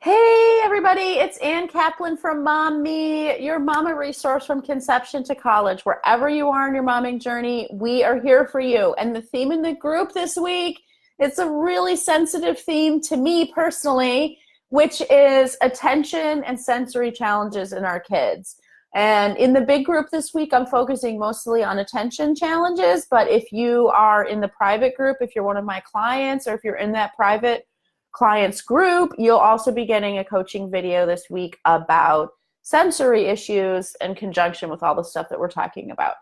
Hey everybody, it's Ann Kaplan from Mom Me, your mama resource from conception to college. Wherever you are in your momming journey, we are here for you. And the theme in the group this week, it's a really sensitive theme to me personally, which is attention and sensory challenges in our kids. And in the big group this week, I'm focusing mostly on attention challenges. But if you are in the private group, if you're one of my clients, or if you're in that private clients group, you'll also be getting a coaching video this week about sensory issues in conjunction with all the stuff that we're talking about.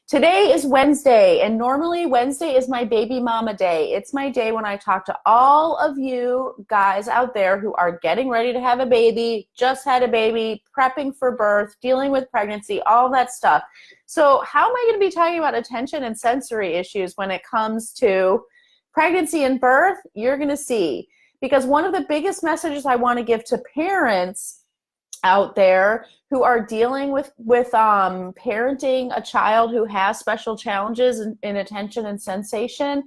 Today is Wednesday, and normally Wednesday is my baby mama day. It's my day when I talk to all of you guys out there who are getting ready to have a baby, just had a baby, prepping for birth, dealing with pregnancy, all that stuff. So how am I going to be talking about attention and sensory issues when it comes to pregnancy and birth? You're going to see. Because one of the biggest messages I want to give to parents out there who are dealing with parenting a child who has special challenges in attention and sensation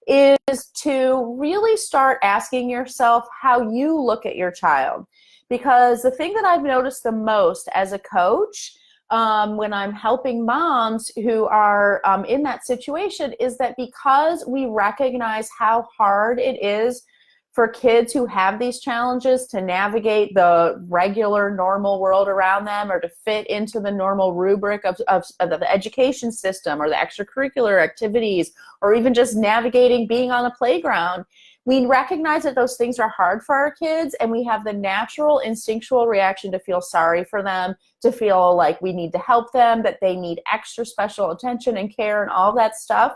is to really start asking yourself how you look at your child. Because the thing that I've noticed the most as a coach when I'm helping moms who are in that situation is that because we recognize how hard it is for kids who have these challenges to navigate the regular normal world around them or to fit into the normal rubric of the education system or the extracurricular activities or even just navigating being on a playground, we recognize that those things are hard for our kids, and we have the natural instinctual reaction to feel sorry for them, to feel like we need to help them, that they need extra special attention and care and all that stuff.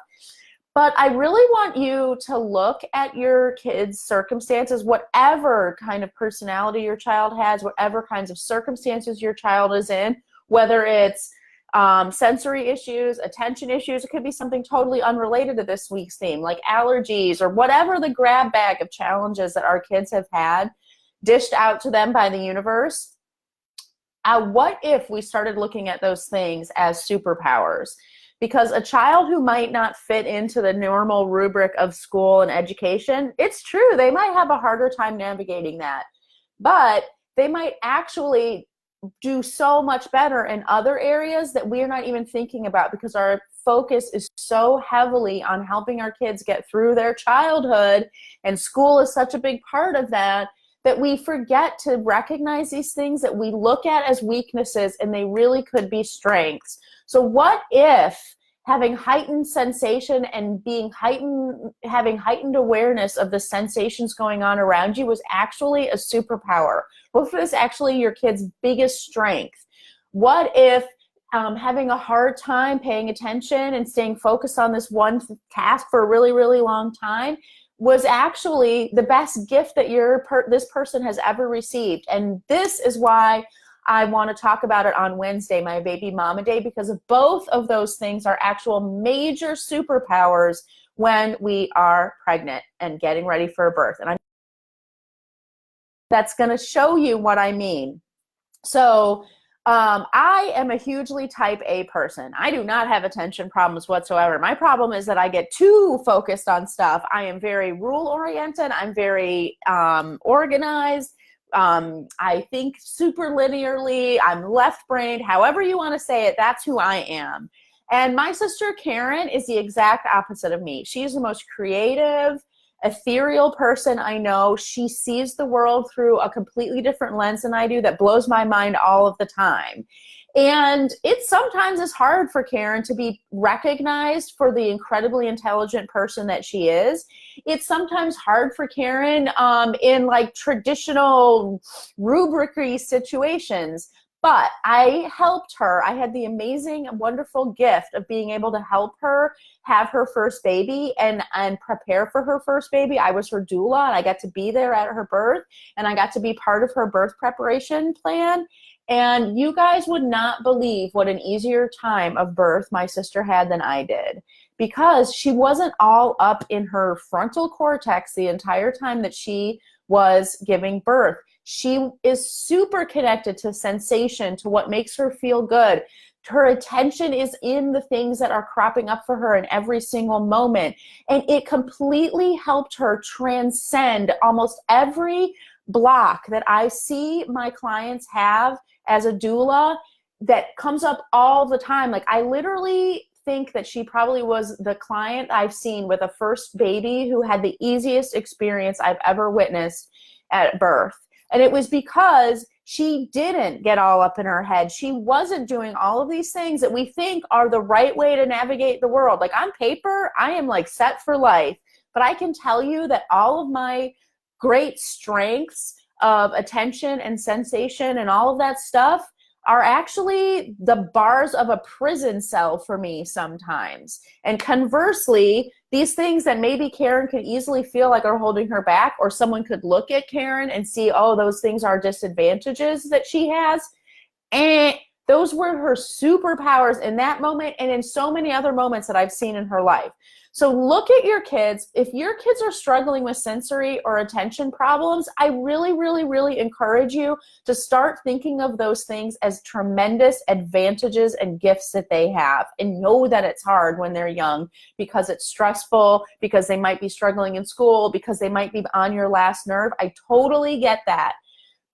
But I really want you to look at your kids' circumstances, whatever kind of personality your child has, whatever kinds of circumstances your child is in, whether it's sensory issues, attention issues. It could be something totally unrelated to this week's theme, like allergies or whatever the grab bag of challenges that our kids have had dished out to them by the universe. What if we started looking at those things as superpowers? Because a child who might not fit into the normal rubric of school and education, it's true, they might have a harder time navigating that. But they might actually do so much better in other areas that we're not even thinking about, because our focus is so heavily on helping our kids get through their childhood, and school is such a big part of that, that we forget to recognize these things that we look at as weaknesses, and they really could be strengths. So what if having heightened sensation and having heightened awareness of the sensations going on around you was actually a superpower? What if it was actually your kid's biggest strength? What if having a hard time paying attention and staying focused on this one task for a really, really long time was actually the best gift that this person has ever received? And this is why I want to talk about it on Wednesday, my baby mama day, because of both of those things are actual major superpowers when we are pregnant and getting ready for a birth. And that's going to show you what I mean. So I am a hugely type A person. I do not have attention problems whatsoever. My problem is that I get too focused on stuff. I am very rule oriented. I'm very organized. I think super linearly. I'm left-brained. However you want to say it, that's who I am. And my sister Karen is the exact opposite of me. She's the most creative, ethereal person I know. She sees the world through a completely different lens than I do that blows my mind all of the time. And it sometimes is hard for Karen to be recognized for the incredibly intelligent person that she is. It's sometimes hard for Karen in like traditional rubric-y situations. But I helped her. I had the amazing and wonderful gift of being able to help her have her first baby and prepare for her first baby. I was her doula, and I got to be there at her birth, and I got to be part of her birth preparation plan. And you guys would not believe what an easier time of birth my sister had than I did, because she wasn't all up in her frontal cortex the entire time that she was giving birth. She is super connected to sensation, to what makes her feel good. Her attention is in the things that are cropping up for her in every single moment. And it completely helped her transcend almost every block that I see my clients have as a doula that comes up all the time. Like, I literally think that she probably was the client I've seen with a first baby who had the easiest experience I've ever witnessed at birth. And it was because she didn't get all up in her head. She wasn't doing all of these things that we think are the right way to navigate the world. Like, on paper, I am like set for life. But I can tell you that all of my great strengths of attention and sensation and all of that stuff are actually the bars of a prison cell for me sometimes. And conversely, these things that maybe Karen could easily feel like are holding her back, or someone could look at Karen and see, oh, those things are disadvantages that she has, and those were her superpowers in that moment and in so many other moments that I've seen in her life. So look at your kids. If your kids are struggling with sensory or attention problems, I really, really, really encourage you to start thinking of those things as tremendous advantages and gifts that they have. And know that it's hard when they're young because it's stressful, because they might be struggling in school, because they might be on your last nerve. I totally get that.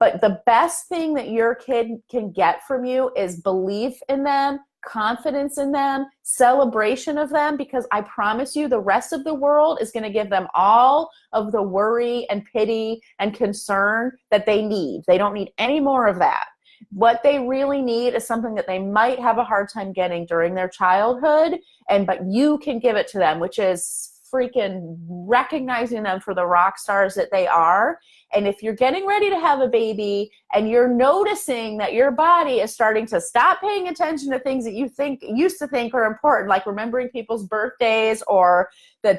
But the best thing that your kid can get from you is belief in them, confidence in them, celebration of them, because I promise you the rest of the world is going to give them all of the worry and pity and concern that they need. They don't need any more of that. What they really need is something that they might have a hard time getting during their childhood, but you can give it to them, which is freaking recognizing them for the rock stars that they are. And if you're getting ready to have a baby and you're noticing that your body is starting to stop paying attention to things that you used to think are important, like remembering people's birthdays or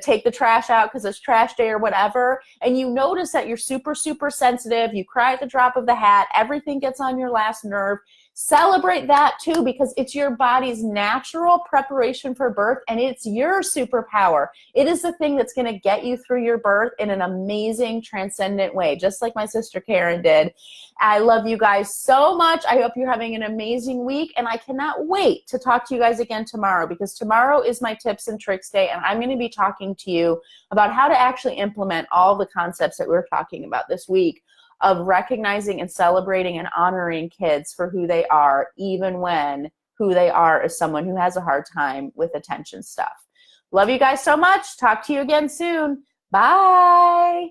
take the trash out because it's trash day or whatever, and you notice that you're super, super sensitive, you cry at the drop of the hat, everything gets on your last nerve, celebrate that too, because it's your body's natural preparation for birth, and it's your superpower. It is the thing that's going to get you through your birth in an amazing, transcendent way, just like my sister Karen did. I love you guys so much. I hope you're having an amazing week, and I cannot wait to talk to you guys again tomorrow, because tomorrow is my tips and tricks day, and I'm going to be talking to you about how to actually implement all the concepts that we're talking about this week, of recognizing and celebrating and honoring kids for who they are, even when who they are is someone who has a hard time with attention stuff. Love you guys so much. Talk to you again soon. Bye.